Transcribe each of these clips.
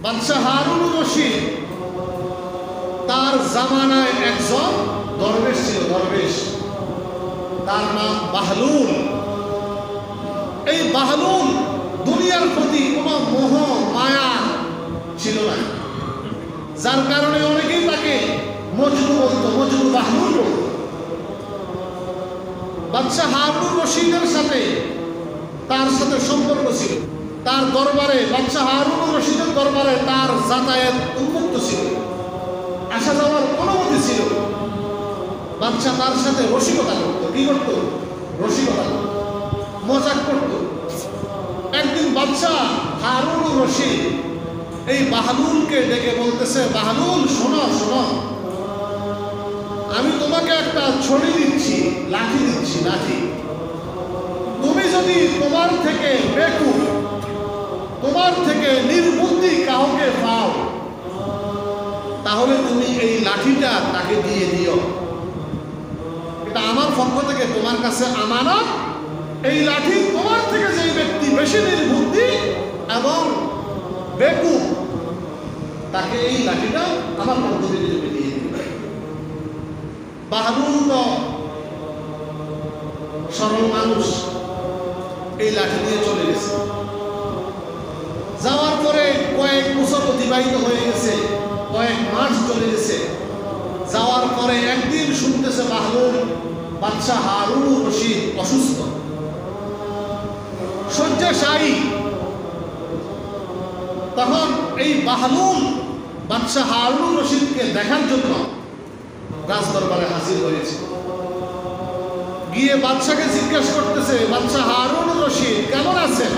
বাদশাহ হারুনুর রশিদ তার জামানায় একজন দরবেশ ছিল, দরবেশ, তার নাম বাহলুল। এই বাহলুল দুনিয়ার প্রতি কোনো মোহ মায়া ছিল না, যার কারণে অনেকেই তাকে মজনু বলতো, মজনু বাহলুল বলতো। বাদশাহ হারুনুর রশিদের সাথে তার সাথে সম্পর্ক ছিল, তার দরবারে, বাদশাহ হারুনুর রশিদের দরবারে তার যাতায়াত উন্মুক্ত ছিল, আসা যাওয়ার অনুমতি ছিল। বাদশাহ তার সাথে রসিকতা করতো। কি করতো? রসিকতা করতো, মজাক করতো। একদিন বাদশাহ হারুনুর রশিদ এই বাহলুলকে ডেকে বলতেছে, বাহলুল শোনো শোনো, আমি তোমাকে একটা ছড়ি দিচ্ছি, লাঠি দিচ্ছি, লাঠি। তুমি যদি তোমার থেকে বেকুব, তোমার থেকে নির্বুদ্ধি কাউকে পাও, তাহলে তুমি এই লাঠিটা তাকে দিয়ে দিও। এটা আমার পক্ষ থেকে তোমার কাছে আমানত। এই লাঠি তোমার থেকে যে ব্যক্তি বেশি নির্বুদ্ধি এবং বেকুব, তাকে এই লাঠিটা আমার পক্ষ থেকে তুমি দিয়ে দিবে। বাহলুল তো সরল মানুষ, এই লাঠি নিয়ে চলে গেছে। যাওয়ার পরে কয়েক বছর অতিবাহিত হয়ে গেছে, কয়েক মাস চলে গেছে। যাওয়ার পরে একদিন শুনতেছে বাহলুল বাদশাহ হারুনুর রশিদ অসুস্থ, শয্যাশায়ী। তখন এই বাহলুল বাদশাহ হারুনুর রশিদকে দেখার জন্য রাজদরবারে হাজির হয়েছে। গিয়ে বাদশাকে জিজ্ঞাসা করতেছে, বাদশাহ হারুনুর রশিদ কেমন আছেন?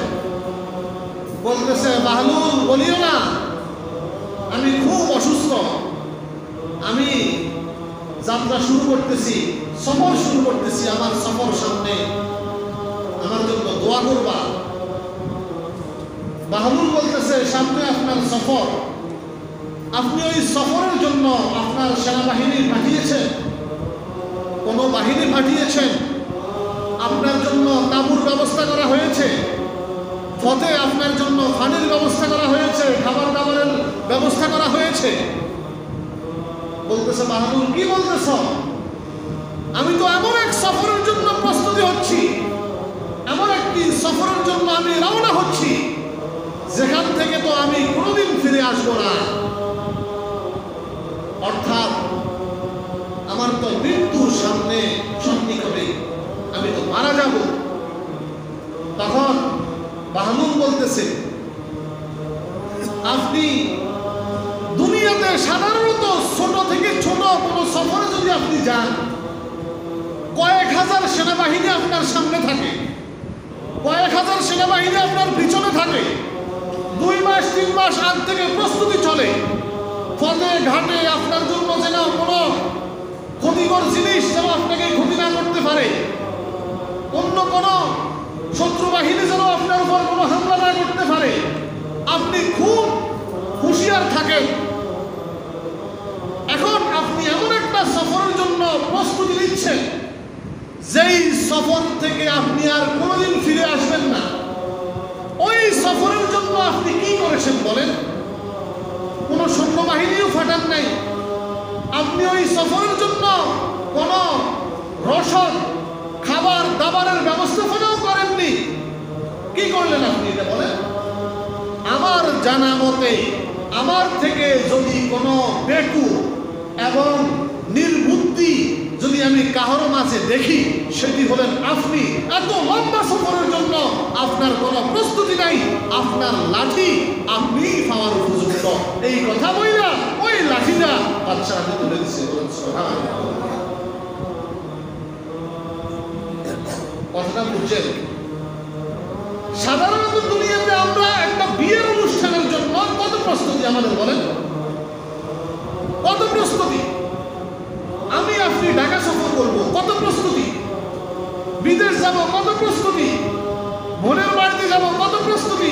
বলতেছে, বাহলুল বলিও না, আমি খুব অসুস্থ। আমি যাত্রা শুরু করতেছি, সফর শুরু করতেছি। আমার সফর সামনে, আমার জন্য দোয়া করবা। বাহলুল বলতেছে, সামনে আপনার সফর, আপনি ওই সফরের জন্য আপনার সেনাবাহিনী পাঠিয়েছেন, কোন বাহিনী পাঠিয়েছেন? আপনার জন্য তাঁবুর ব্যবস্থা করা হয়েছে, পথে আপনার জন্য পানির ব্যবস্থা করা হয়েছে, খাবার দাবারের ব্যবস্থা করা হয়েছে। বলতেছে, বাহলুল কি বলতেছ? আমি তো এমন এক সফরের জন্য প্রস্তুতি হচ্ছি, এমন একটি সফরের জন্য আমি রওনা হচ্ছি, যেখান থেকে তো আমি কোনোদিন ফিরে আসবো না। অর্থাৎ আমার তো মৃত্যুর সামনে সন্নিকটে, আমি তো মারা যাব। তখন বাহলুল বলতেছে, আপনি দুনিয়াতে সাধারণত ছোট থেকে ছোট কোনো সফরে যদি আপনি যান, কয়েক হাজার সেনাবাহিনী আপনার সামনে থাকে, কয়েক হাজার সেনাবাহিনী আপনার পিছনে থাকে। 2 মাস 3 মাস আগ থেকে প্রস্তুতি চলে। পথে ঘাটে আপনার জন্য যেন কোনো ক্ষতিকর জিনিস যেন আপনাকে ক্ষতি না করতে পারে, অন্য কোনো শত্রু বাহিনী যেন আপনার উপর কোনো হামলা না করতে পারে, আপনি খুব হুঁশিয়ার থাকেন। এখন আপনি এমন একটা সফরের জন্য প্রস্তুতি নিচ্ছেন, যেই সফর থেকে আপনি আর কোনোদিন ফিরে আসবেন না। ওই সফরের জন্য আপনি কি করেছেন বলেন? কোনো সৈন্যবাহিনীও ফাটান নাই। আপনি ওই সফরের জন্য কোনো রসদ, খাবার দাবারের ব্যবস্থাপনাও করেননি। কি করলেন আপনি এটা বলেন? আমার জানা মতে আমার থেকে যদি কোনো বেকুব এবং নির্বুদ্ধি যদি আমি কাহারো মাঝে দেখি, সেটি হলেন আপনি। এত লম্বা সফরের জন্য আপনার কোনো প্রস্তুতি নাই, আপনার লাঠি আপনি পাওয়ার উপযুক্ত। এই কথা বইলা ওই লাঠিটা বাদশাহকে তুলে দিচ্ছে। কথাটা বুঝছেন? সাধারণত দুনিয়াতে আমরা একটা বিয়ের অনুষ্ঠানের জন্য কত প্রস্তুতি আমাদের বলেন? কত প্রস্তুতি? আমি আপনি ঢাকা সফর করবো, কত প্রস্তুতি? বিদেশ যাব, কত প্রস্তুতি? বোনের বাড়িতে যাব, কত প্রস্তুতি?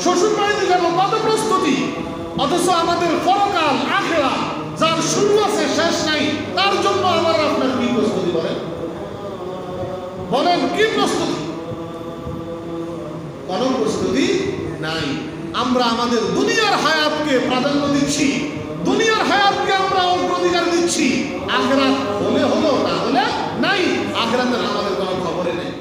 শ্বশুর বাড়িতে যাব, কত প্রস্তুতি? অথচ আমাদের পরকাল আখিরাত যার শুরু আছে শেষ নাই, তার জন্য আমার আপনার কি প্রস্তুতি বলেন? বলেন কি প্রস্তুতি? কোনো প্রস্তুতি নাই। আমরা আমাদের দুনিয়ার হায়াতকে প্রাধান্য দিচ্ছি, দুনিয়ার হায়াতকে আমরা অগ্রাধিকার দিচ্ছি। আখিরাত হলে হলো, না হলে নাই। আখিরাতের আমাদের কোনো খবরে নেই।